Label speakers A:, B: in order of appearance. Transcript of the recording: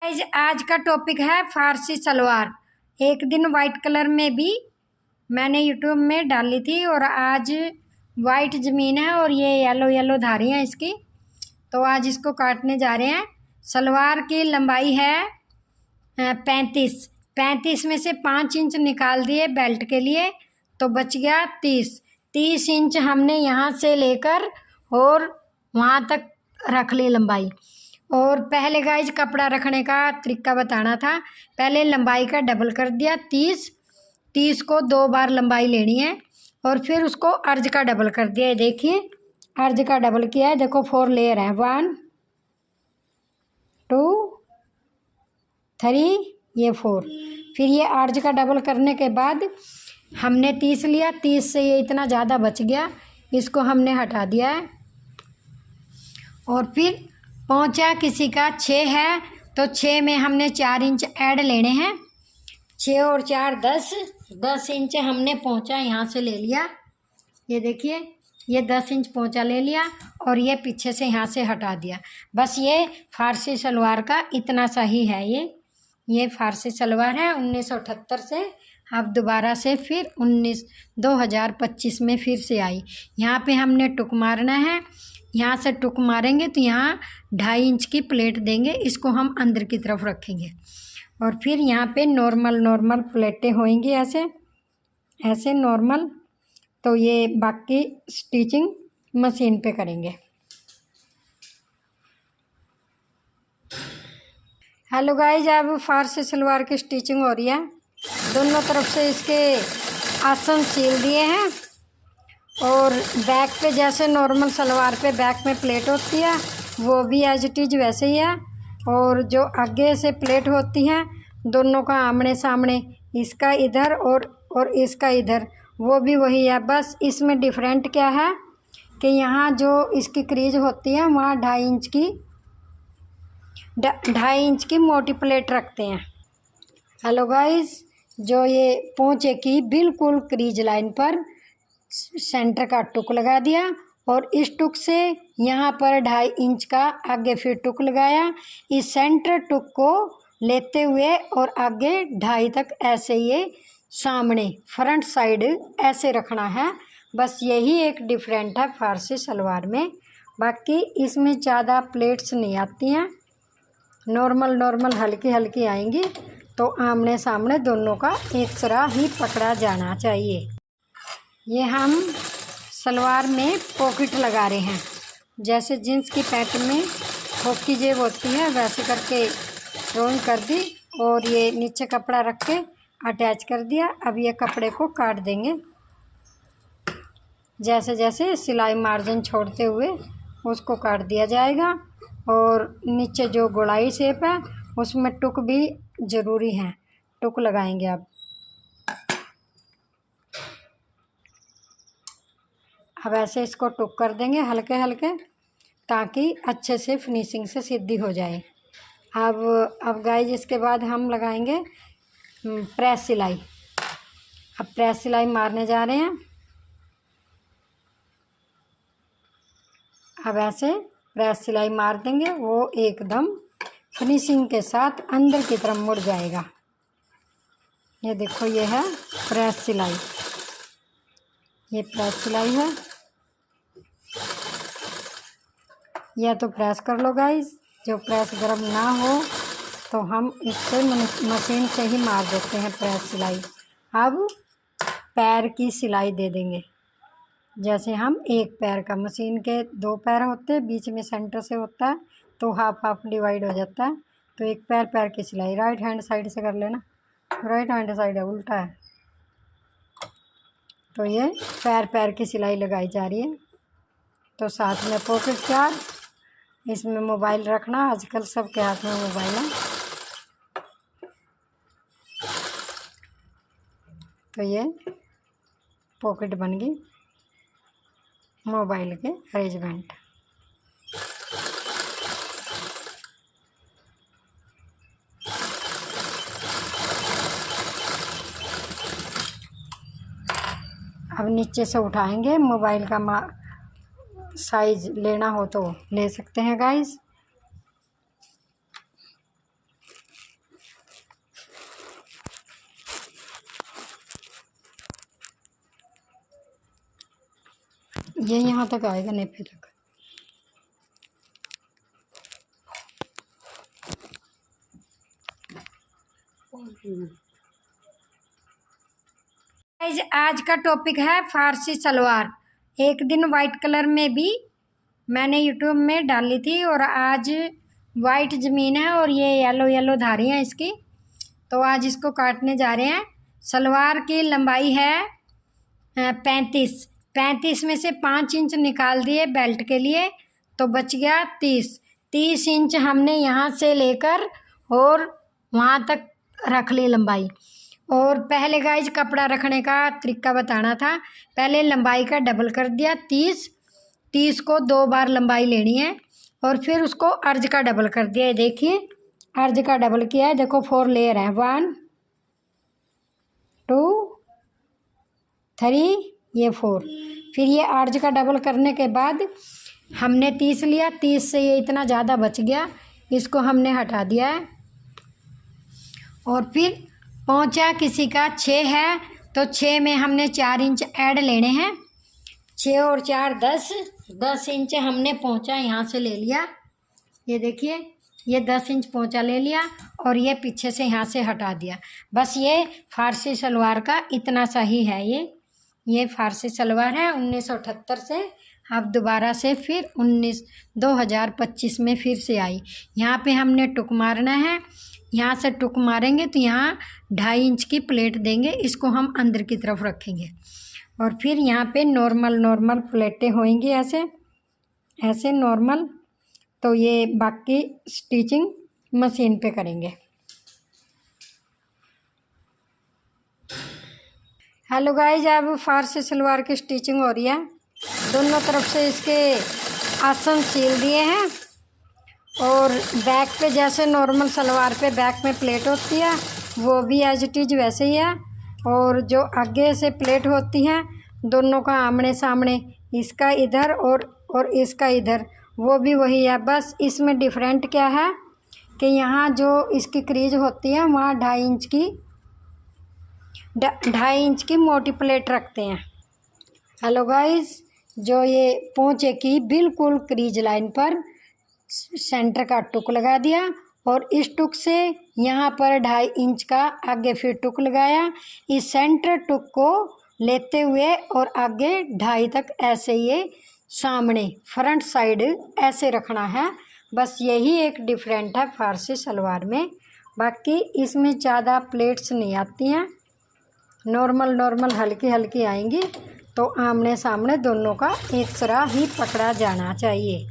A: आज का टॉपिक है फारसी सलवार। एक दिन वाइट कलर में भी मैंने यूट्यूब में डाली थी और आज वाइट ज़मीन है और ये येलो येलो धारी है इसकी, तो आज इसको काटने जा रहे हैं। सलवार की लंबाई है 35 में से 5 इंच निकाल दिए बेल्ट के लिए, तो बच गया 30 इंच हमने यहाँ से लेकर और वहाँ तक रख ली लंबाई। और पहले गाइज कपड़ा रखने का तरीका बताना था। पहले लंबाई का डबल कर दिया 30 को 2 बार लंबाई लेनी है और फिर उसको अर्ज का डबल कर दिया। देखिए अर्ज का डबल किया है, देखो 4 लेयर है, 1 2 3 ये 4। फिर ये अर्ज का डबल करने के बाद हमने 30 लिया, 30 से ये इतना ज़्यादा बच गया, इसको हमने हटा दिया है। और फिर पहुँचा किसी का 6 है तो 6 में हमने 4 इंच ऐड लेने हैं। 6 और 4 10 इंच हमने पहुँचा यहाँ से ले लिया। ये देखिए ये 10 इंच पहुँचा ले लिया और ये पीछे से यहाँ से हटा दिया। बस ये फारसी सलवार का इतना सा ही है। ये फारसी सलवार है 1978 से, अब दोबारा से फिर 2025 में फिर से आई। यहाँ पे हमने टुक मारना है, यहाँ से टुक मारेंगे तो यहाँ 2.5 इंच की प्लेट देंगे, इसको हम अंदर की तरफ रखेंगे। और फिर यहाँ पे नॉर्मल प्लेटें होंगी ऐसे नॉर्मल। तो ये बाकी स्टिचिंग मशीन पे करेंगे। हेलो गाइज, अब फारसी सलवार की स्टिचिंग हो रही है। दोनों तरफ से इसके आसन सील दिए हैं और बैक पे जैसे नॉर्मल सलवार पे बैक में प्लेट होती है वो भी एज इट इज़ वैसे ही है। और जो आगे से प्लेट होती है दोनों का आमने सामने, इसका इधर और इसका इधर, वो भी वही है। बस इसमें डिफरेंट क्या है कि यहाँ जो इसकी क्रीज होती है वहाँ 2.5 इंच की मोटी प्लेट रखते हैं। हेलो गाइस, जो ये पोंचे की बिल्कुल क्रीज लाइन पर सेंटर का टुक लगा दिया और इस टुक से यहाँ पर 2.5 इंच का आगे फिर टुक लगाया। इस सेंटर टुक को लेते हुए और आगे 2.5 तक ऐसे ये सामने फ्रंट साइड ऐसे रखना है। बस यही एक डिफरेंट है फारसी सलवार में। बाकी इसमें ज़्यादा प्लेट्स नहीं आती हैं, नॉर्मल हल्की आएंगी। तो आमने सामने दोनों का एक तरह ही पकड़ा जाना चाहिए। ये हम सलवार में पॉकेट लगा रहे हैं, जैसे जींस की पैंट में हुक की जेब होती है वैसे करके ड्रॉइंग कर दी और ये नीचे कपड़ा रख के अटैच कर दिया। अब ये कपड़े को काट देंगे, जैसे सिलाई मार्जिन छोड़ते हुए उसको काट दिया जाएगा। और नीचे जो गोलाई शेप है उसमें टुक भी ज़रूरी है, टुक लगाएंगे। अब ऐसे इसको टुक कर देंगे हल्के ताकि अच्छे से फिनिशिंग से सीधी हो जाए। अब गाइज इसके बाद हम लगाएंगे प्रेस सिलाई। अब प्रेस सिलाई मारने जा रहे हैं। अब ऐसे प्रेस सिलाई मार देंगे, वो एकदम फिनिशिंग के साथ अंदर की तरफ मुड़ जाएगा। ये देखो ये है प्रेस सिलाई, ये प्रेस सिलाई है। या तो प्रेस कर लो गाइस, जो प्रेस गर्म ना हो तो हम इससे मशीन से ही मार देते हैं प्रेस सिलाई। अब पैर की सिलाई दे देंगे, जैसे हम एक पैर का, मशीन के 2 पैर होते हैं, बीच में सेंटर से होता है तो हाफ डिवाइड हो जाता है। तो एक पैर की सिलाई राइट हैंड साइड से कर लेना, राइट हैंड साइड है उल्टा है। तो ये पैर की सिलाई लगाई जा रही है। तो साथ में पॉकेट 4, इसमें मोबाइल रखना, आजकल सबके हाथ में मोबाइल है। तो ये पॉकेट बन गई मोबाइल के अरेंजमेंट। अब नीचे से उठाएंगे, मोबाइल का साइज लेना हो तो ले सकते हैं गाइस। ये यहाँ तक आएगा, नेफे तक। आज का टॉपिक है फारसी सलवार। एक दिन वाइट कलर में भी मैंने यूट्यूब में डाली थी और आज वाइट ज़मीन है और ये येलो येलो धारी है इसकी, तो आज इसको काटने जा रहे हैं। सलवार की लंबाई है 35 में से 5 इंच निकाल दिए बेल्ट के लिए, तो बच गया 30 इंच हमने यहाँ से लेकर और वहाँ तक रख ली लंबाई। और पहले गाइज कपड़ा रखने का तरीका बताना था। पहले लंबाई का डबल कर दिया 30 को 2 बार लंबाई लेनी है और फिर उसको अर्ज का डबल कर दिया। देखिए अर्ज का डबल किया है, देखो 4 लेयर हैं, 1 2 3 ये 4। फिर ये अर्ज का डबल करने के बाद हमने 30 लिया, 30 से ये इतना ज़्यादा बच गया, इसको हमने हटा दिया है। और फिर पहुँचा किसी का 6 है तो 6 में हमने 4 इंच ऐड लेने हैं। 6 और 4 10 इंच हमने पहुँचा यहाँ से ले लिया। ये देखिए ये 10 इंच पहुँचा ले लिया और ये पीछे से यहाँ से हटा दिया। बस ये फारसी सलवार का इतना सा ही है। ये फारसी सलवार है 1978 से, अब दोबारा से फिर 2025 में फिर से आई। यहाँ पे हमने टुक मारना है, यहाँ से टुक मारेंगे तो यहाँ 2.5 इंच की प्लेट देंगे, इसको हम अंदर की तरफ रखेंगे। और फिर यहाँ पे नॉर्मल प्लेटें होंगी ऐसे नॉर्मल। तो ये बाकी स्टिचिंग मशीन पे करेंगे। हेलो गाइज, अब फारसी सलवार की स्टिचिंग हो रही है। दोनों तरफ से इसके आसन सील दिए हैं और बैक पे जैसे नॉर्मल सलवार पे बैक में प्लेट होती है वो भी एज इट इज़ वैसे ही है। और जो आगे से प्लेट होती है दोनों का आमने सामने, इसका इधर और इसका इधर, वो भी वही है। बस इसमें डिफरेंट क्या है कि यहाँ जो इसकी क्रीज होती है वहाँ 2.5 इंच की मोटी प्लेट रखते हैं। हेलो गाइस, जो ये पोंचे की बिल्कुल क्रीज लाइन पर सेंटर का टुक लगा दिया और इस टुक से यहाँ पर 2.5 इंच का आगे फिर टुक लगाया। इस सेंटर टुक को लेते हुए और आगे 2.5 तक ऐसे ये सामने फ्रंट साइड ऐसे रखना है। बस यही एक डिफरेंट है फारसी सलवार में। बाकी इसमें ज़्यादा प्लेट्स नहीं आती हैं, नॉर्मल हल्की आएंगी। तो आमने सामने दोनों का एक तरह ही पकड़ा जाना चाहिए।